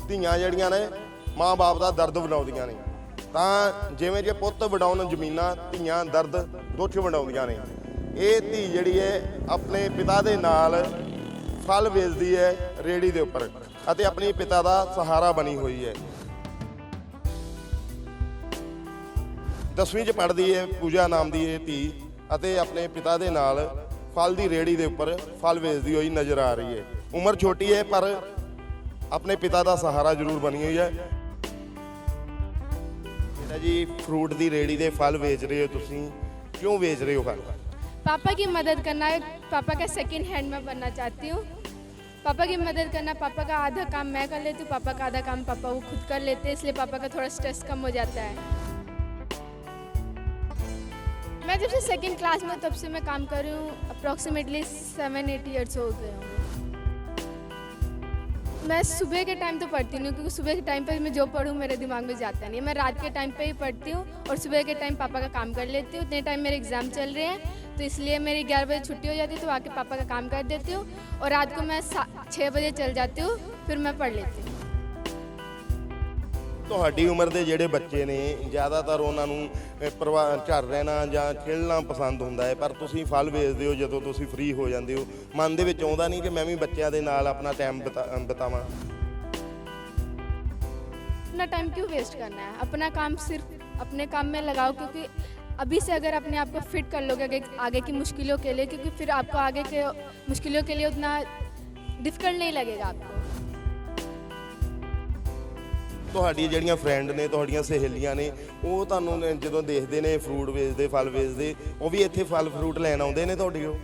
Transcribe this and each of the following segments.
ਧੀਆਂ ਜਿਹੜੀਆਂ ਨੇ ਮਾਂ-ਬਾਪ ਦਾ ਦਰਦ ਵਡਾਉਂਦੀਆਂ ਨੇ। ਤਾਂ ਜਿਵੇਂ ਜੇ ਪੁੱਤ ਵਡਾਉਣ ਜ਼ਮੀਨਾਂ, ਧੀਆਂ ਦਰਦ ਦੁੱਖ ਵਡਾਉਂਦੀਆਂ ਨੇ। ਇਹ ਧੀ ਜਿਹੜੀ ਹੈ ਆਪਣੇ ਪਿਤਾ ਦੇ ਨਾਲ ਫਲ ਵੇਚਦੀ ਹੈ ਰੇਹੜੀ ਦੇ ਉੱਪਰ ਅਤੇ ਆਪਣੇ ਪਿਤਾ ਦਾ ਸਹਾਰਾ ਬਣੀ ਹੋਈ ਹੈ। 10ਵੀਂ 'ਚ ਪੜ੍ਹਦੀ ਹੈ ਪੂਜਾ ਨਾਮ ਦੀ ਇਹ ਧੀ ਅਤੇ ਆਪਣੇ ਪਿਤਾ ਦੇ ਨਾਲ ਫਲ ਦੀ ਰੇਹੜੀ ਦੇ ਉੱਪਰ ਫਲ ਵੇਚਦੀ ਹੋਈ ਨਜ਼ਰ ਆ ਰਹੀ ਹੈ। ਉਮਰ ਛੋਟੀ ਹੈ ਪਰ ਆਪਣੇ ਪਿਤਾ ਦਾ ਸਹਾਰਾ ਜ਼ਰੂਰ ਬਣੀ ਹੋਈ ਹੈ। बेटा जी फ्रूट दी रेहड़ी दे फल बेच रहे हो तुसी, क्यों बेच रहे हो फल? पापा की मदद करना है। पापा का सेकंड हैंड में बनना चाहती हूँ। पापा की मदद करना, पापा का आधा काम मैं कर लेती हूँ, पापा का आधा काम पापा वो खुद कर लेते हैं, इसलिए पापा का थोड़ा स्ट्रेस कम हो जाता है। मैं जब से सेकंड क्लास में तब से मैं काम कर रही हूँ। अप्रॉक्सीमेटली 7-8 ईयर्स हो गए होंगे। मैं सुबह के टाइम तो पढ़ती नहीं हूँ, क्योंकि सुबह के टाइम पर मैं जो पढ़ूँ मेरे दिमाग में जाता नहीं है। मैं रात के टाइम पे ही पढ़ती हूँ और सुबह के टाइम पापा का काम कर लेती हूँ। इतने टाइम मेरे एग्ज़ाम चल रहे हैं, तो इसलिए मेरी 11 बजे छुट्टी हो जाती है, तो आके पापा का काम कर देती हूँ और रात को मैं 6 बजे चल जाती हूँ, फिर मैं पढ़ लेती हूँ। ਤੁਹਾਡੀ ਉਮਰ ਦੇ ਜਿਹੜੇ ਬੱਚੇ ਨੇ ਜ਼ਿਆਦਾਤਰ ਉਹਨਾਂ ਨੂੰ ਘਰ ਰਹਿਣਾ ਜਾਂ ਖੇਡਣਾ ਪਸੰਦ ਹੁੰਦਾ ਹੈ, ਪਰ ਤੁਸੀਂ ਫਲ ਵੇਚਦੇ ਹੋ ਜਦੋਂ ਤੁਸੀਂ ਫ੍ਰੀ ਹੋ ਜਾਂਦੇ ਹੋ। ਮਨ ਦੇ ਵਿੱਚ ਆਉਂਦਾ ਨਹੀਂ ਕਿ ਮੈਂ ਵੀ ਬੱਚਿਆਂ ਦੇ ਨਾਲ ਆਪਣਾ ਟਾਈਮ ਬਿਤਾਵਾਂ? अपना टाइम क्यों वेस्ट करना है? अपना काम सिर्फ अपने काम में लगाओ, क्योंकि अभी से अगर अपने आप को फिट कर लोगे आगे की मुश्किलों के लिए, क्योंकि फिर आपको आगे के मुश्किलों के लिए उतना डिफ़िकल्ट नहीं लगेगा आपको। ਤੁਹਾਡੀਆਂ ਜਿਹੜੀਆਂ ਫਰੈਂਡ ਨੇ, ਤੁਹਾਡੀਆਂ ਸਹੇਲੀਆਂ ਨੇ, ਉਹ ਤੁਹਾਨੂੰ ਜਦੋਂ ਦੇਖਦੇ ਨੇ ਫਰੂਟ ਵੇਚਦੇ, ਫਲ ਵੇਚਦੇ, ਉਹ ਵੀ ਇੱਥੇ ਫਲ ਫਰੂਟ ਲੈਣ ਆਉਂਦੇ ਨੇ ਤੁਹਾਡੇ ਕੋਲ?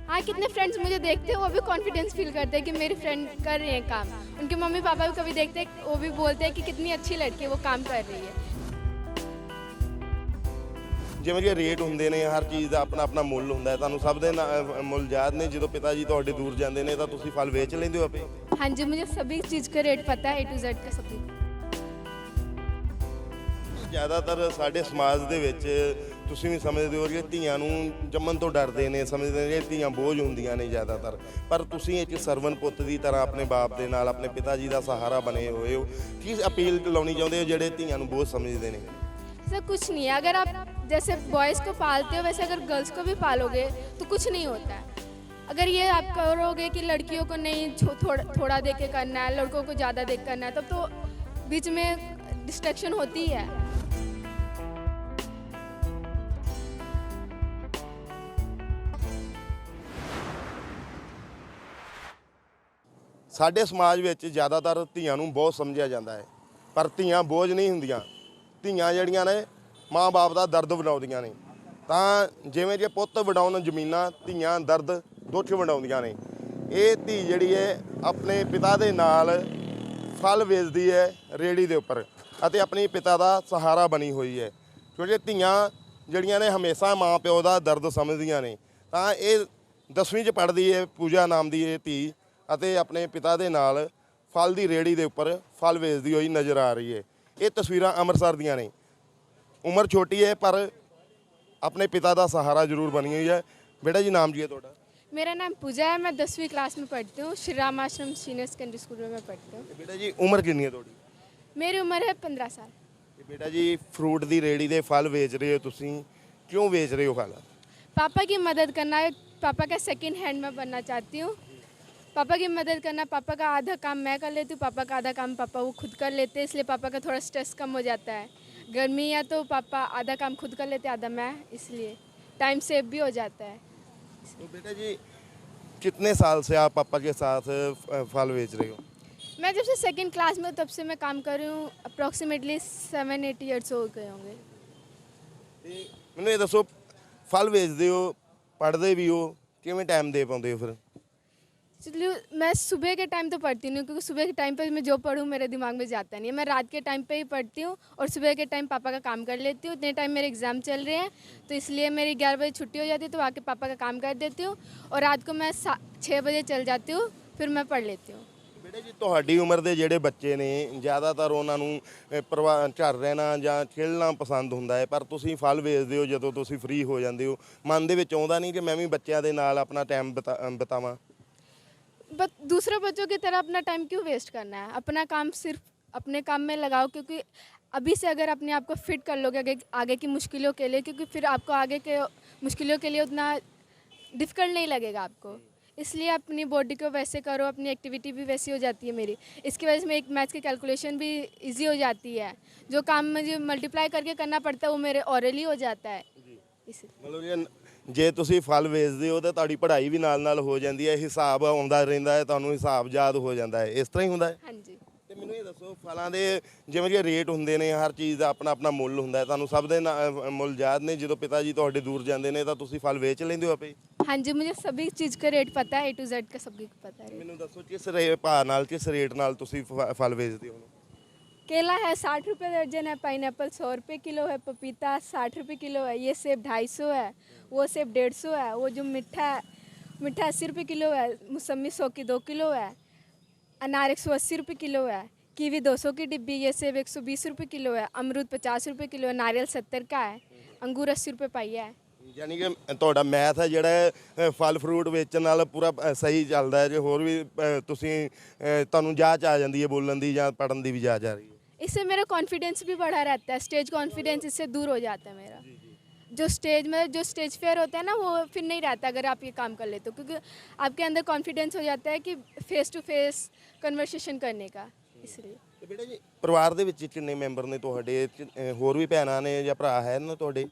हाँ, कितने फ्रेंड्स मुझे देखते हैं, वो भी कॉन्फिडेंस फील करते हैं कि मेरी फ्रेंड कर रही है काम। उनके मम्मी पापा भी कभी देखते हैं, वो भी बोलते हैं कि कितनी अच्छी लड़की है, वो काम कर रही है। ਜਿਵੇਂ ਕਿ ਰੇਟ ਹੁੰਦੇ ਨੇ, ਹਰ ਚੀਜ਼ ਦਾ ਆਪਣਾ ਆਪਣਾ ਮੁੱਲ ਹੁੰਦਾ ਹੈ। ਤੁਹਾਨੂੰ ਸਭ ਦੇ ਮੁੱਲ ਯਾਦ ਨੇ? ਜਦੋਂ ਪਿਤਾ ਜੀ ਤੁਹਾਡੇ ਦੂਰ ਜਾਂਦੇ ਨੇ ਤਾਂ ਤੁਸੀਂ ਫਲ ਵੇਚ ਲੈਂਦੇ ਹੋ ਆਪੇ? हाँ जी, मुझे सभी चीज़ का रेट पता है, A to Z का सभी। ਜ਼ਿਆਦਾਤਰ ਸਾਡੇ ਸਮਾਜ ਦੇ ਵਿੱਚ ਤੁਸੀਂ ਵੀ ਸਮਝਦੇ ਹੋ ਕਿ ਧੀਆਂ ਨੂੰ ਜੰਮਣ ਤੋਂ ਡਰਦੇ ਨੇ, ਸਮਝਦੇ ਨੇ ਕਿ ਧੀਆਂ ਬੋਝ ਹੁੰਦੀਆਂ ਨੇ ਜ਼ਿਆਦਾਤਰ, ਪਰ ਤੁਸੀਂ ਇੱਕ ਸਰਵਨ ਪੁੱਤ ਦੀ ਤਰ੍ਹਾਂ ਆਪਣੇ ਬਾਪ ਦੇ ਨਾਲ, ਆਪਣੇ ਪਿਤਾ ਜੀ ਦਾ ਸਹਾਰਾ ਬਣੇ ਹੋਏ ਹੋ। ਕੀ ਅਪੀਲ ਲਾਉਣੀ ਚਾਹੁੰਦੇ ਹੋ ਜਿਹੜੇ ਧੀਆਂ ਨੂੰ ਬੋਝ ਸਮਝਦੇ ਨੇ? सर कुछ नहीं है, अगर आप जैसे बॉयज़ को पालते हो वैसे अगर गर्ल्स को भी पालोगे तो कुछ नहीं होता है। अगर ये आप करोगे कि लड़कियों को नहीं थोड़ा देख के करना है, लड़कों को ज़्यादा देख करना है, तब तो बीच में डिस्ट्रैक्शन होती है। ਸਾਡੇ ਸਮਾਜ ਵਿੱਚ ਜ਼ਿਆਦਾਤਰ ਧੀਆਂ ਨੂੰ ਬਹੁਤ ਸਮਝਿਆ ਜਾਂਦਾ ਹੈ, ਪਰ ਧੀਆਂ ਬੋਝ ਨਹੀਂ ਹੁੰਦੀਆਂ। ਧੀਆਂ ਜਿਹੜੀਆਂ ਨੇ ਮਾਂ-ਬਾਪ ਦਾ ਦਰਦ ਵਡਾਉਂਦੀਆਂ ਨੇ। ਤਾਂ ਜਿਵੇਂ ਜੇ ਪੁੱਤ ਵਡਾਉਣ ਜ਼ਮੀਨਾਂ, ਧੀਆਂ ਦਰਦ ਦੁੱਖ ਵਡਾਉਂਦੀਆਂ ਨੇ। ਇਹ ਧੀ ਜਿਹੜੀ ਹੈ ਆਪਣੇ ਪਿਤਾ ਦੇ ਨਾਲ ਫਲ ਵੇਚਦੀ ਹੈ ਰੇਹੜੀ ਦੇ ਉੱਪਰ ਅਤੇ ਆਪਣੇ ਪਿਤਾ ਦਾ ਸਹਾਰਾ ਬਣੀ ਹੋਈ ਹੈ, ਕਿਉਂਕਿ ਧੀਆਂ ਜਿਹੜੀਆਂ ਨੇ ਹਮੇਸ਼ਾ ਮਾਂ ਪਿਓ ਦਾ ਦਰਦ ਸਮਝਦੀਆਂ ਨੇ। ਤਾਂ ਇਹ 10ਵੀਂ 'ਚ ਪੜ੍ਹਦੀ ਹੈ ਪੂਜਾ ਨਾਮ ਦੀ ਇਹ ਧੀ ਅਤੇ ਆਪਣੇ ਪਿਤਾ ਦੇ ਨਾਲ ਫਲ ਦੀ ਰੇਹੜੀ ਦੇ ਉੱਪਰ ਫਲ ਵੇਚਦੀ ਹੋਈ ਨਜ਼ਰ ਆ ਰਹੀ ਹੈ। ਇਹ ਤਸਵੀਰਾਂ ਅੰਮ੍ਰਿਤਸਰ ਦੀਆਂ ਨੇ। ਉਮਰ ਛੋਟੀ ਹੈ ਪਰ ਆਪਣੇ ਪਿਤਾ ਦਾ ਸਹਾਰਾ ਜ਼ਰੂਰ ਬਣੀ ਹੋਈ ਹੈ। ਬੇਟਾ ਜੀ ਨਾਮ ਜੀ ਹੈ ਤੁਹਾਡਾ? मेरा नाम पूजा है, मैं 10वीं क्लास में पढ़ती हूँ। श्री राम आश्रम सीनियर सेकेंडरी स्कूल में मैं पढ़ती हूँ। ਬੇਟਾ ਜੀ ਉਮਰ ਕਿੰਨੀ ਹੈ ਤੁਹਾਡੀ? मेरी उम्र है 15 साल। ਬੇਟਾ ਜੀ ਫਰੂਟ ਦੀ ਰੇਹੜੀ ਦੇ ਫਲ ਵੇਚ ਰਹੇ ਹੋ ਤੁਸੀਂ, ਕਿਉਂ ਵੇਚ ਰਹੇ ਹੋ ਫਲ? पापा की मदद करना है। पापा का सेकंड हैंड में बनना चाहती हूँ। पापा की मदद करना, पापा का आधा काम मैं कर लेती हूँ, पापा का आधा काम पापा वो खुद कर लेते हैं, इसलिए पापा का थोड़ा स्ट्रेस कम हो जाता है। गर्मी है तो पापा आधा काम खुद कर लेते, आधा मैं, इसलिए टाइम सेव भी हो जाता है। तो बेटा जी कितने साल से आप पापा के साथ फल बेच रहे हो? मैं जब से सेकंड क्लास में तब से मैं काम कर रही हूँ। अप्रॉक्सीमेटली 7-8 ईयर्स हो गए होंगे। ਤੇ ਮੈਨੂੰ ਇਹ ਦੱਸੋ, ਫਲ ਵੇਚਦੇ ਹੋ, ਪੜ੍ਹਦੇ ਵੀ ਹੋ, ਕਿਵੇਂ ਟਾਈਮ ਦੇ ਪਾਉਂਦੇ ਹੋ ਫਿਰ? चलिए, मैं सुबह के टाइम तो पढ़ती नहीं हूँ, क्योंकि सुबह के टाइम पर मैं जो पढ़ूँ मेरे दिमाग में जाता नहीं है। मैं रात के टाइम पे ही पढ़ती हूँ और सुबह के टाइम पापा का काम कर लेती हूँ। इतने टाइम मेरे एग्ज़ाम चल रहे हैं, तो इसलिए मेरी 11 बजे छुट्टी हो जाती है, तो आके पापा का काम कर देती हूँ और रात को मैं 6 बजे चल जाती हूँ, फिर मैं पढ़ लेती हूँ। ਬੇਟਾ ਜੀ ਤੁਹਾਡੀ ਉਮਰ ਦੇ ਜਿਹੜੇ ਬੱਚੇ ਨੇ ਜ਼ਿਆਦਾਤਰ ਉਹਨਾਂ ਨੂੰ ਘਰ ਰਹਿਣਾ ਜਾਂ ਖੇਡਣਾ ਪਸੰਦ ਹੁੰਦਾ ਹੈ, ਪਰ ਤੁਸੀਂ ਫਲ ਵੇਚਦੇ ਹੋ ਜਦੋਂ ਤੁਸੀਂ ਫ੍ਰੀ ਹੋ ਜਾਂਦੇ ਹੋ। ਮਨ ਦੇ ਵਿੱਚ ਆਉਂਦਾ ਨਹੀਂ ਕਿ ਮੈਂ ਵੀ ਬੱਚਿਆਂ ਦੇ ਨਾਲ ਆਪਣਾ ਟਾਈਮ ਬਿਤਾਵਾਂ? बट दूसरे बच्चों की तरह अपना टाइम क्यों वेस्ट करना है, अपना काम सिर्फ अपने काम में लगाओ, क्योंकि अभी से अगर अपने आप को फिट कर लोगे आगे की मुश्किलों के लिए, क्योंकि फिर आपको आगे के मुश्किलों के लिए उतना डिफ़िकल्ट नहीं लगेगा आपको। इसलिए अपनी बॉडी को वैसे करो, अपनी एक्टिविटी भी वैसी हो जाती है मेरी। इसकी वजह से मैं एक मैथ्स की कैलकुलेशन भी इजी हो जाती है। जो काम मुझे मल्टीप्लाई करके करना पड़ता है वो मेरे ओरली हो जाता है। इसी ਮਤਲਬ ਜੇ ਤੁਸੀਂ ਫਲ ਵੇਚਦੇ ਹੋ ਤਾਂ ਤੁਹਾਡੀ ਪੜ੍ਹਾਈ ਵੀ ਨਾਲ ਹੋ ਜਾਂਦੀ ਹੈ, ਹਿਸਾਬ ਆਉਂਦਾ ਰਹਿੰਦਾ ਹੈ, ਤੁਹਾਨੂੰ ਹਿਸਾਬ ਯਾਦ ਹੋ ਜਾਂਦਾ ਹੈ, ਇਸ ਤਰ੍ਹਾਂ ਹੀ ਹੁੰਦਾ ਹੈ। हाँ जी। ਤੇ ਮੈਨੂੰ ਇਹ ਦੱਸੋ ਫਲਾਂ ਦੇ ਜਿਵੇਂ ਕਿ ਰੇਟ ਹੁੰਦੇ ਨੇ, ਹਰ ਚੀਜ਼ ਦਾ ਆਪਣਾ ਆਪਣਾ ਮੁੱਲ ਹੁੰਦਾ ਹੈ, ਤੁਹਾਨੂੰ ਸਭ ਦੇ ਮੁੱਲ ਯਾਦ ਨੇ? ਜਦੋਂ ਪਿਤਾ ਜੀ ਤੁਹਾਡੇ ਦੂਰ ਜਾਂਦੇ ਨੇ ਤਾਂ ਤੁਸੀਂ ਫਲ ਵੇਚ ਲੈਂਦੇ ਹੋ ਆਪੇ? हाँ जी, मुझे सभी चीज़ का रेट पता है, A to Z का सभी को पता है। ਮੈਨੂੰ ਦੱਸੋ ਕਿਸ ਭਾਅ ਨਾਲ, ਕਿਸ ਰੇਟ ਨਾਲ ਤੁਸੀਂ ਫਲ ਵੇਚਦੇ ਹੋ? केला है 60 रुपये दर्जन है, पाइनएप्पल 100 रुपये किलो है, पपीता 60 रुपये किलो है, ये सेब 250 है, वो सेब 150 है, वो जो मीठा 80 रुपये किलो है, मौसमी 100 की 2 किलो है, अनार 180 रुपये किलो है, कीवी 200 की डिब्बी, ये सेब 120 रुपये किलो है, अमरूद 50 रुपये किलो है, नारियल 70 का है, अंगूर 80 रुपये पाइया है। ਯਾਨੀ ਕਿ ਤੁਹਾਡਾ ਮੈਥ ਹੈ ਜਿਹੜਾ ਹੈ, ਫਲ ਫਰੂਟ ਵੇਚਣ ਨਾਲ ਪੂਰਾ ਸਹੀ ਚੱਲਦਾ ਹੈ। ਜੇ ਹੋਰ ਵੀ ਤੁਸੀਂ ਤੁਹਾਨੂੰ ਜਾਚ ਆ ਜਾਂਦੀ ਹੈ ਬੋਲਣ ਦੀ ਜਾਂ ਪੜ੍ਹਨ ਦੀ ਵੀ ਜਾਚ ਆ ਰਹੀ ਹੈ? इससे मेरा कॉन्फिडेंस भी बढ़ा रहता है, स्टेज कॉन्फिडेंस इससे दूर हो जाता है मेरा। जो स्टेज फेयर होता है ना, वो फिर नहीं रहता अगर आप ये काम कर लेते हो, क्योंकि आपके अंदर कॉन्फिडेंस हो जाता है कि फेस टू फेस कन्वर्सेशन करने का, इसलिए। ਤੇ ਬੇਟਾ ਜੀ ਪਰਿਵਾਰ ਦੇ ਵਿੱਚ ਕਿੰਨੇ ਮੈਂਬਰ ਨੇ ਤੁਹਾਡੇ? ਹੋਰ ਵੀ ਭੈਣਾਂ ਨੇ ਜਾਂ ਭਰਾ ਹੈ ਨਾ ਤੁਹਾਡੇ?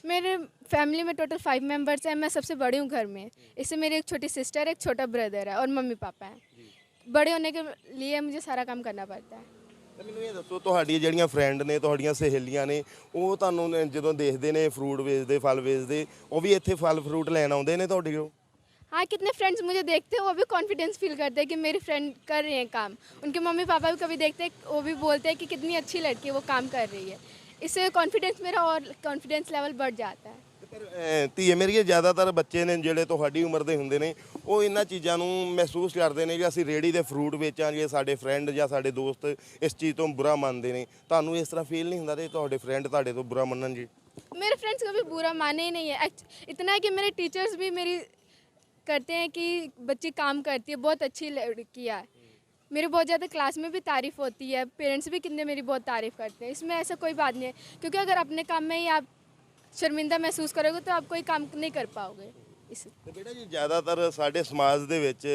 मेरे फैमिली में टोटल 5 मेंबर्स हैं, मैं सबसे बड़ी हूँ घर में। इससे मेरी एक छोटी सिस्टर है, एक छोटा ब्रदर है और मम्मी पापा हैं। बड़े होने के लिए मुझे सारा काम करना पड़ता है। ਤੇ ਮੈਨੂੰ ਇਹ ਦੱਸੋ ਤੁਹਾਡੀ ਜਿਹੜੀਆਂ ਫਰੈਂਡ ਨੇ, ਤੁਹਾਡੀਆਂ ਸਹੇਲੀਆਂ ਨੇ, ਉਹ ਤੁਹਾਨੂੰ ਜਦੋਂ ਦੇਖਦੇ ਨੇ ਫਰੂਟ ਵੇਚਦੇ, ਫਲ ਵੇਚਦੇ, ਉਹ ਵੀ ਇੱਥੇ ਫਲ ਫਰੂਟ ਲੈਣ ਆਉਂਦੇ ਨੇ ਤੁਹਾਡੇ ਕੋਲ? हाँ, कितने फ्रेंड्स मुझे देखते हैं वो भी कॉन्फिडेंस फील करते हैं कि मेरी फ्रेंड कर रही है काम। उनके मम्मी पापा भी कभी देखते हैं, वो भी बोलते हैं कि कितनी अच्छी लड़की है, वो काम कर रही है। इससे कॉन्फिडेंस मेरा और कॉन्फिडेंस लेवल बढ़ जाता है। ਪਰ ਧੀਏ ਮੇਰੀਏ ਜ਼ਿਆਦਾਤਰ ਬੱਚੇ ਨੇ ਜਿਹੜੇ ਤੁਹਾਡੀ ਉਮਰ ਦੇ ਹੁੰਦੇ ਨੇ, ਉਹ ਇਹਨਾਂ ਚੀਜ਼ਾਂ ਨੂੰ ਮਹਿਸੂਸ ਕਰਦੇ ਨੇ ਕਿ ਅਸੀਂ ਰੇੜੀ ਦੇ ਫਰੂਟ ਵੇਚਾਂਗੇ, ਸਾਡੇ ਫਰੈਂਡ ਜਾਂ ਸਾਡੇ ਦੋਸਤ ਇਸ ਚੀਜ਼ ਤੋਂ ਬੁਰਾ ਮੰਨਦੇ ਨੇ। ਤੁਹਾਨੂੰ ਇਸ ਤਰ੍ਹਾਂ ਫੀਲ ਨਹੀਂ ਹੁੰਦਾ ਤੇ ਤੁਹਾਡੇ ਫਰੈਂਡ ਤੁਹਾਡੇ ਤੋਂ ਬੁਰਾ ਮੰਨਣ ਜੀ? मेरे फ्रेंड्स कभी बुरा माने ही नहीं है। इतना है कि मेरे टीचर्स भी मेरी करते हैं कि बच्ची काम करती है, बहुत अच्छी लड़की है। मेरी बहुत ज़्यादा क्लास में भी तारीफ़ होती है, पेरेंट्स भी कितने मेरी बहुत तारीफ़ करते हैं। इसमें ऐसा कोई बात नहीं है, क्योंकि अगर अपने काम में ही आप शर्मिंदा महसूस करोगे तो आप कोई काम नहीं कर पाओगे। इस ਤੇ ਬੇਟਾ ਜੀ ਜ਼ਿਆਦਾਤਰ ਸਾਡੇ ਸਮਾਜ ਦੇ ਵਿੱਚ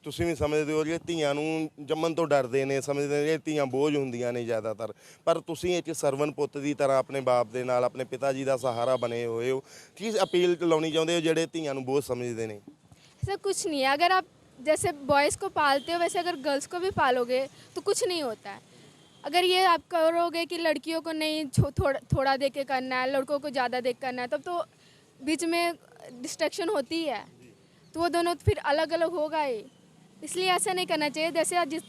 ਤੁਸੀਂ ਵੀ ਸਮਝਦੇ ਹੋ ਕਿ ਧੀਆਂ ਨੂੰ ਜੰਮਣ ਤੋਂ ਡਰਦੇ ਨੇ, ਸਮਝਦੇ ਨੇ ਕਿ ਧੀਆਂ ਬੋਝ ਹੁੰਦੀਆਂ ਨੇ ਜ਼ਿਆਦਾਤਰ। ਪਰ ਤੁਸੀਂ ਇੱਕ ਸਰਵਨ ਪੁੱਤ ਦੀ ਤਰ੍ਹਾਂ ਆਪਣੇ ਬਾਪ ਦੇ ਨਾਲ, ਆਪਣੇ ਪਿਤਾ ਜੀ ਦਾ ਸਹਾਰਾ ਬਣੇ ਹੋਏ ਹੋ। ਕੀ ਅਪੀਲ ਲਾਉਣੀ ਚਾਹੁੰਦੇ ਹੋ ਜਿਹੜੇ ਧੀਆਂ ਨੂੰ ਬੋਝ ਸਮਝਦੇ ਨੇ? ऐसा कुछ नहीं है। अगर आप जैसे बॉयज़ को पालते हो वैसे अगर गर्ल्स को भी पालोगे तो कुछ नहीं होता है। अगर ये आप करोगे कि लड़कियों को नहीं थोड़ा दे के करना है, लड़कों को ज़्यादा दे के करना है, तब तो बीच में डिस्ट्रैक्शन होती है, तो वो दोनों फिर अलग अलग होगा ही। इसलिए ऐसा नहीं करना चाहिए।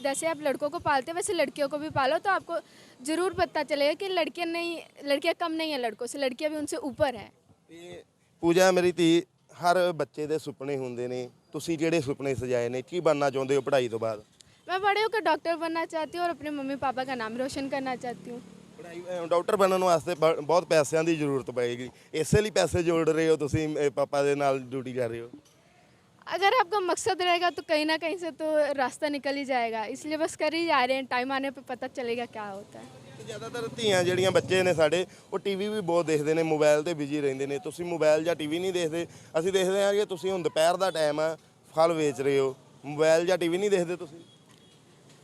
जैसे आप लड़कों को पालते हो वैसे लड़कियों को भी पालो, तो आपको ज़रूर पता चलेगा कि लड़कियाँ कम नहीं हैं लड़कों से, लड़कियाँ भी उनसे ऊपर हैं। ਤੇ ਪੂਜਾ ਮੇਰੀ ਧੀ, ਹਰ ਬੱਚੇ ਦੇ ਸੁਪਨੇ ਹੁੰਦੇ ਨੇ। ਤੁਸੀਂ ਜਿਹੜੇ ਸੁਪਨੇ ਸਜਾਏ ਨੇ, ਕੀ ਬਣਨਾ ਚਾਹੁੰਦੇ ਹੋ ਪੜ੍ਹਾਈ ਤੋਂ ਬਾਅਦ? मैं बड़े होकर डॉक्टर बनना चाहती हूँ और अपने मम्मी पापा का नाम रोशन करना चाहती हूँ। ਪੜ੍ਹਾਈ ਡਾਕਟਰ ਬਣਨ ਵਾਸਤੇ ਬਹੁਤ ਪੈਸਿਆਂ ਦੀ ਜ਼ਰੂਰਤ ਪਏਗੀ। ਇਸੇ ਲਈ ਪੈਸੇ ਜੋੜ ਰਹੇ ਹੋ ਤੁਸੀਂ, ਪਾਪਾ ਦੇ ਨਾਲ ਡਿਊਟੀ ਕਰ ਰਹੇ ਹੋ? अगर आपका मकसद रहेगा तो कहीं ना कहीं से तो रास्ता निकल ही जाएगा, इसलिए बस कर ही जा रहे हैं। टाइम आने पे पता चलेगा क्या होता है। ਤੇ ਜ਼ਿਆਦਾਤਰ ਧੀਆਂ ਜਿਹੜੀਆਂ ਬੱਚੇ ਨੇ ਸਾਡੇ, ਉਹ ਟੀਵੀ ਵੀ ਬਹੁਤ ਦੇਖਦੇ ਨੇ, ਮੋਬਾਈਲ ਤੇ ਬਿਜੀ ਰਹਿੰਦੇ ਨੇ। ਤੁਸੀਂ ਮੋਬਾਈਲ ਜਾਂ ਟੀਵੀ ਨਹੀਂ ਦੇਖਦੇ? ਅਸੀਂ ਦੇਖਦੇ ਹਾਂ ਕਿ ਤੁਸੀਂ ਹੁਣ ਦੁਪਹਿਰ ਦਾ ਟਾਈਮ ਆ, ਫਲ ਵੇਚ ਰਹੇ ਹੋ, ਮੋਬਾਈਲ ਜਾਂ ਟੀਵੀ ਨਹੀਂ ਦੇਖਦੇ ਤੁਸੀਂ?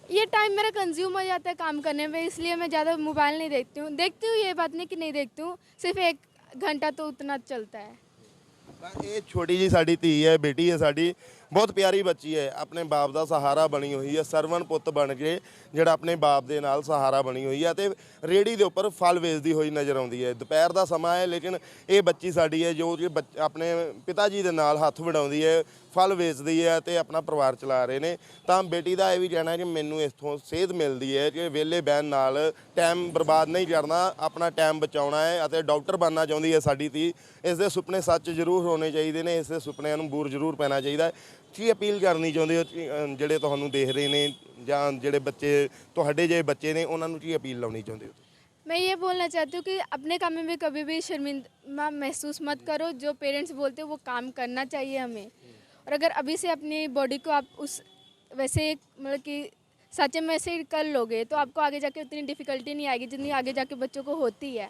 ये टाइम मेरा कंज्यूम हो जाता है काम करने में, इसलिए मैं ज़्यादा मोबाइल नहीं देखती हूँ। ये बात नहीं कि नहीं देखती हूँ, सिर्फ 1 घंटा तो उतना चलता है। ਤਾਂ ਇਹ ਛੋਟੀ ਜੀ ਸਾਡੀ ਧੀ ਹੈ, ਬੇਟੀ ਹੈ ਸਾਡੀ, ਬਹੁਤ ਪਿਆਰੀ ਬੱਚੀ ਹੈ, ਆਪਣੇ ਬਾਪ ਦਾ ਸਹਾਰਾ ਬਣੀ ਹੋਈ ਹੈ, ਸਰਵਨ ਪੁੱਤ ਬਣ ਕੇ ਜਿਹੜਾ ਆਪਣੇ ਬਾਪ ਦੇ ਨਾਲ ਸਹਾਰਾ ਬਣੀ ਹੋਈ ਹੈ ਤੇ ਰੇੜੀ ਦੇ ਉੱਪਰ ਫਲ ਵੇਚਦੀ ਹੋਈ ਨਜ਼ਰ ਆਉਂਦੀ ਹੈ। ਦੁਪਹਿਰ ਦਾ ਸਮਾਂ ਹੈ, ਲੇਕਿਨ ਇਹ ਬੱਚੀ ਸਾਡੀ ਹੈ ਜੋ ਕਿ ਆਪਣੇ ਪਿਤਾ ਜੀ ਦੇ ਨਾਲ ਹੱਥ ਵਡਾਉਂਦੀ ਹੈ, ਫਲ ਵੇਚਦੀ ਹੈ ਤੇ ਆਪਣਾ ਪਰਿਵਾਰ ਚਲਾ ਰਹੇ ਨੇ। ਤਾਂ ਬੇਟੀ ਦਾ ਇਹ ਵੀ ਕਹਿਣਾ ਕਿ ਮੈਨੂੰ ਇੱਥੋਂ ਸੇਧ ਮਿਲਦੀ ਹੈ ਕਿ ਵਿਹਲੇ ਬਹਿਣ ਨਾਲ ਟਾਈਮ ਬਰਬਾਦ ਨਹੀਂ ਕਰਨਾ, ਆਪਣਾ ਟਾਈਮ ਬਚਾਉਣਾ ਹੈ ਅਤੇ ਡਾਕਟਰ ਬਣਨਾ ਚਾਹੁੰਦੀ ਹੈ ਸਾਡੀ ਧੀ। ਇਸ ਦੇ ਸੁਪਨੇ ਸੱਚ ਜ਼ਰੂਰ ਹੋਣੇ ਚਾਹੀਦੇ ਨੇ, ਇਸ ਦੇ ਸੁਪਨਿਆਂ ਨੂੰ ਬੂਰ ਜ਼ਰੂਰ ਪੈਣਾ ਚਾਹੀਦਾ ਹੈ। ਕੀ ਅਪੀਲ ਕਰਨੀ ਚਾਹੁੰਦੇ ਹੋ ਜਿਹੜੇ ਤੁਹਾਨੂੰ ਦੇਖ ਰਹੇ ਨੇ ਜਾਂ ਜਿਹੜੇ ਬੱਚੇ ਤੁਹਾਡੇ ਜਿਹੇ ਬੱਚੇ ਨੇ, ਉਹਨਾਂ ਨੂੰ ਕੀ ਅਪੀਲ ਲਾਉਣੀ ਚਾਹੁੰਦੇ ਹੋ? मैं ये बोलना चाहती हूँ कि अपने काम में भी कभी भी शर्मिंदा महसूस मत करो। जो पेरेंट्स बोलते हैं वो काम करना चाहिए हमें। और अगर अभी से अपनी बॉडी को आप उस वैसे मतलब कि सच में ऐसे कर लोगे तो आपको आगे जाके उतनी डिफ़िकल्टी नहीं आएगी जितनी आगे जाके बच्चों को होती है।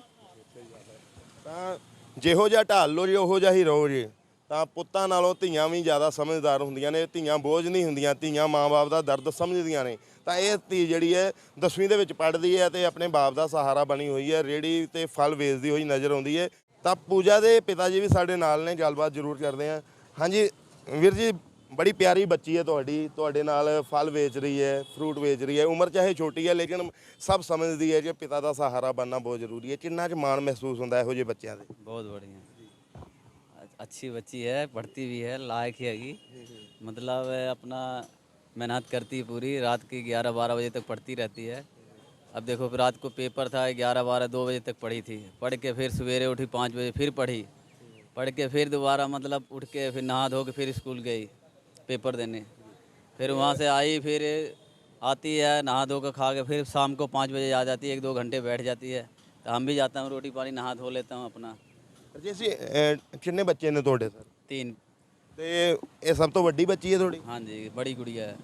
ਤਾਂ ਜਿਹੋ ਜਿਹਾ ਢਾਲ ਲਓ ਜੀ ਉਹੋ ਜਿਹਾ ਹੀ ਰਹੋ ਜੀ। ਤਾਂ ਪੁੱਤਾਂ ਨਾਲੋਂ ਧੀਆਂ ਵੀ ਜ਼ਿਆਦਾ ਸਮਝਦਾਰ ਹੁੰਦੀਆਂ ਨੇ, ਧੀਆਂ ਬੋਝ ਨਹੀਂ ਹੁੰਦੀਆਂ, ਧੀਆਂ ਮਾਂ-ਬਾਪ ਦਾ ਦਰਦ ਸਮਝਦੀਆਂ ਨੇ। ਤਾਂ ਇਹ ਧੀ ਜਿਹੜੀ ਹੈ 10ਵੀਂ ਦੇ ਵਿੱਚ ਪੜ੍ਹਦੀ ਹੈ ਤੇ ਆਪਣੇ ਬਾਪ ਦਾ ਸਹਾਰਾ ਬਣੀ ਹੋਈ ਹੈ, ਰੇਹੜੀ ਤੇ ਫਲ ਵੇਚਦੀ ਹੋਈ ਨਜ਼ਰ ਆਉਂਦੀ ਹੈ। ਤਾਂ ਪੂਜਾ ਦੇ ਪਿਤਾ ਜੀ ਵੀ ਸਾਡੇ ਨਾਲ ਨੇ, ਗੱਲਬਾਤ ਜ਼ਰੂਰ ਕਰਦੇ ਹਾਂ। ਹਾਂਜੀ ਵੀਰ ਜੀ, ਬੜੀ ਪਿਆਰੀ ਬੱਚੀ ਹੈ ਤੁਹਾਡੀ, ਤੁਹਾਡੇ ਨਾਲ ਫਲ ਵੇਚ ਰਹੀ ਹੈ, ਫਰੂਟ ਵੇਚ ਰਹੀ ਹੈ। ਉਮਰ ਚਾਹੇ ਛੋਟੀ ਹੈ ਲੇਕਿਨ ਸਭ ਸਮਝਦੀ ਹੈ ਕਿ ਪਿਤਾ ਦਾ ਸਹਾਰਾ ਬਣਨਾ ਬਹੁਤ ਜ਼ਰੂਰੀ ਹੈ। ਕਿੰਨਾ ਕੁ ਮਾਣ ਮਹਿਸੂਸ ਹੁੰਦਾ ਇਹੋ ਜਿਹੇ ਬੱਚਿਆਂ ਦੇ? बहुत बढ़िया, अच्छी बच्ची है, पढ़ती भी है, लायक ही हैगी। मतलब अपना मेहनत करती है पूरी, रात की 11-12 बजे तक पढ़ती रहती है। अब देखो फिर रात को पेपर था, 11-12-2 बजे तक पढ़ी थी। पढ़ के फिर सवेरे उठी 5 बजे फिर पढ़ी, पढ़ के फिर दोबारा मतलब उठ के फिर नहा धो के फिर स्कूल गई पेपर देने। फिर वहाँ से आई, फिर आती है नहा धो के खा के फिर शाम को 5 बजे आ जाती है, 1-2 घंटे बैठ जाती है। तो हम भी जाता हूँ, रोटी पानी नहा धो लेता हूँ अपना। ਜੀ ਅਸੀਂ ਕਿੰਨੇ ਬੱਚੇ ਨੇ ਤੁਹਾਡੇ ਸਰ? 3। ਤੇ ਇਹ ਸਭ ਤੋਂ ਵੱਡੀ ਬੱਚੀ ਹੈ ਤੁਹਾਡੀ? हाँ जी, बड़ी गुड़िया है,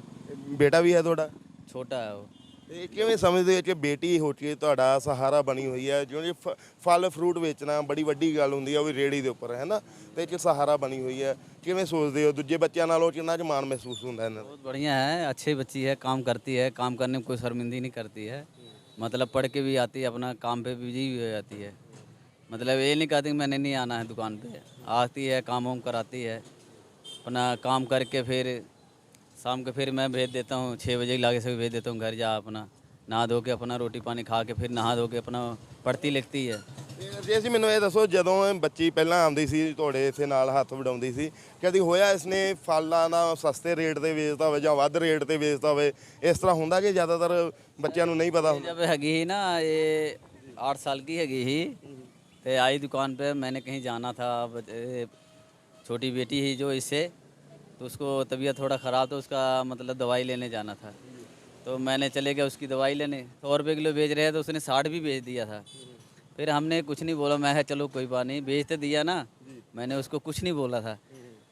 ਬੇਟਾ ਵੀ ਹੈ ਤੁਹਾਡਾ? छोटा है वो। ਤੇ ਕਿਵੇਂ ਸਮਝਦੇ ਹੋ ਕਿ ਬੇਟੀ ਹੋ ਕੇ ਤੁਹਾਡਾ ਸਹਾਰਾ ਬਣੀ ਹੋਈ ਹੈ? ਜਿਉਂ ਜੀ ਫਲ ਫਰੂਟ ਵੇਚਣਾ ਬੜੀ ਵੱਡੀ ਗੱਲ ਹੁੰਦੀ ਹੈ, ਉਹ ਵੀ ਰੇਹੜੀ ਦੇ ਉੱਪਰ ਹੈ ਨਾ, ਤੇ ਇਹ 'ਚ ਸਹਾਰਾ ਬਣੀ ਹੋਈ ਹੈ। ਕਿਵੇਂ ਸੋਚਦੇ ਹੋ ਦੂਜੇ ਬੱਚਿਆਂ ਨਾਲੋਂ ਕਿੰਨਾ ਕੁ ਮਾਣ ਮਹਿਸੂਸ ਹੁੰਦਾ ਇਹਨਾਂ ਦਾ? बहुत बढ़िया है, अच्छी बच्ची है, काम करती है, काम करने में कोई शर्मिंदगी नहीं करती है। मतलब पढ़ के भी आती है, अपना काम पे बिजी भी हो जाती है। मतलब ये नहीं कहती कि मैंने नहीं आना है दुकान पे, आती है, काम वाम कराती है, अपना काम करके फिर शाम को फिर मैं भेज देता हूँ, 6 बजे लाके से भेज देता हूँ घर जा, अपना नहा धो के अपना रोटी पानी खा के फिर नहा धो के अपना पढ़ती लिखती है। ਤੇ ਜੇ ਅਸੀਂ ਮੈਨੂੰ ਇਹ ਦੱਸੋ, ਜਦੋਂ ਇਹ ਬੱਚੀ ਪਹਿਲਾਂ ਆਉਂਦੀ ਸੀ ਤੁਹਾਡੇ ਇੱਥੇ ਨਾਲ ਹੱਥ ਵਡਾਉਂਦੀ ਸੀ, ਕਦੀ ਹੋਇਆ ਇਸਨੇ ਫਲਾਂ ਦਾ ਸਸਤੇ ਰੇਟ ਤੇ ਵੇਚਦਾ ਹੋਵੇ ਜਾਂ ਵੱਧ ਰੇਟ ਤੇ ਵੇਚਦਾ ਹੋਵੇ? ਇਸ ਤਰ੍ਹਾਂ ਹੁੰਦਾ ਕਿ ਜ਼ਿਆਦਾਤਰ ਬੱਚਿਆਂ ਨੂੰ ਨਹੀਂ ਪਤਾ ਹੁੰਦਾ? जब हैगी ही ना, ये 8 साल की हैगी ही, तो आई दुकान पे, मैंने कहीं जाना था, छोटी बेटी ही जो इससे, तो उसको तबीयत थोड़ा ख़राब, तो उसका मतलब दवाई लेने जाना था। तो मैंने चले गया उसकी दवाई लेने, 100 रुपये किलो बेच रहे हैं, तो उसने 60 भी बेच दिया था। फिर हमने कुछ नहीं बोला, मैं चलो कोई बात नहीं, बेच तो दिया ना, मैंने उसको कुछ नहीं बोला था।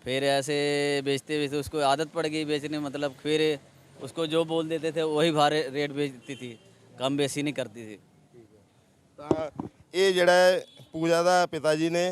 फिर ऐसे बेचते बेचते उसको आदत पड़ गई बेचने, मतलब फिर उसको जो बोल देते थे वही भारे रेट बेचती थी, कम बेसी नहीं करती थी। ਤਾਂ ਇਹ ਜਿਹੜਾ ਹੈ ਪੂਜਾ ਦਾ ਪਿਤਾ ਜੀ ਨੇ,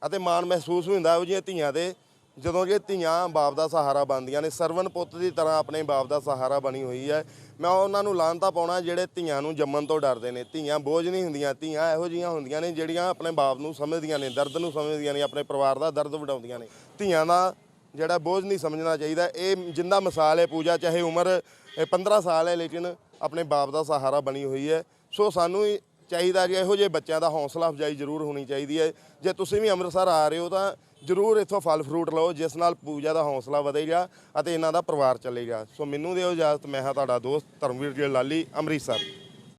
ਅਤੇ ਮਾਣ ਮਹਿਸੂਸ ਵੀ ਹੁੰਦਾ ਉਹ ਜਿਹੀਆਂ ਧੀਆਂ ਤੇ ਜਦੋਂ ਕਿ ਧੀਆਂ ਬਾਪ ਦਾ ਸਹਾਰਾ ਬਣਦੀਆਂ ਨੇ। ਸਰਵਨ ਪੁੱਤ ਦੀ ਤਰ੍ਹਾਂ ਆਪਣੇ ਬਾਪ ਦਾ ਸਹਾਰਾ ਬਣੀ ਹੋਈ ਹੈ। ਮੈਂ ਉਹਨਾਂ ਨੂੰ ਲਾਹਨਤਾਂ ਪਾਉਣਾ ਜਿਹੜੇ ਧੀਆਂ ਨੂੰ ਜੰਮਣ ਤੋਂ ਡਰਦੇ ਨੇ। ਧੀਆਂ ਬੋਝ ਨਹੀਂ ਹੁੰਦੀਆਂ, ਧੀਆਂ ਇਹੋ ਜਿਹੀਆਂ ਹੁੰਦੀਆਂ ਨੇ ਜਿਹੜੀਆਂ ਆਪਣੇ ਬਾਪ ਨੂੰ ਸਮਝਦੀਆਂ ਨੇ, ਦਰਦ ਨੂੰ ਸਮਝਦੀਆਂ ਨੇ, ਆਪਣੇ ਪਰਿਵਾਰ ਦਾ ਦਰਦ ਵਡਾਉਂਦੀਆਂ ਨੇ। ਧੀਆਂ ਦਾ ਜਿਹੜਾ ਬੋਝ ਨਹੀਂ ਸਮਝਣਾ ਚਾਹੀਦਾ। ਇਹ ਜਿੰਦਾ ਮਿਸਾਲ ਹੈ ਪੂਜਾ, ਚਾਹੇ ਉਮਰ 15 ਸਾਲ ਹੈ ਲੇਕਿਨ ਆਪਣੇ ਬਾਪ ਦਾ ਸਹਾਰਾ ਬਣੀ ਹੋਈ ਹੈ। ਸੋ ਸਾਨੂੰ ਚਾਹੀਦਾ ਕਿ ਇਹੋ ਜਿਹੇ ਬੱਚਿਆਂ ਦਾ ਹੌਸਲਾ ਅਫਜ਼ਾਈ ਜ਼ਰੂਰ ਹੋਣੀ ਚਾਹੀਦੀ ਹੈ। ਜੇ ਤੁਸੀਂ ਵੀ ਅੰਮ੍ਰਿਤਸਰ ਆ ਰਹੇ ਹੋ ਤਾਂ ਜ਼ਰੂਰ ਇੱਥੋਂ ਫਲ ਫਰੂਟ ਲਓ, ਜਿਸ ਨਾਲ ਪੂਜਾ ਦਾ ਹੌਸਲਾ ਵਧੇਗਾ ਅਤੇ ਇਹਨਾਂ ਦਾ ਪਰਿਵਾਰ ਚੱਲੇਗਾ। ਸੋ ਮੈਨੂੰ ਦਿਓ ਇਜਾਜ਼ਤ, ਮੈਂ ਹਾਂ ਤੁਹਾਡਾ ਦੋਸਤ ਧਰਮਵੀਰ ਜੀ ਲਾਲੀ, ਅੰਮ੍ਰਿਤਸਰ।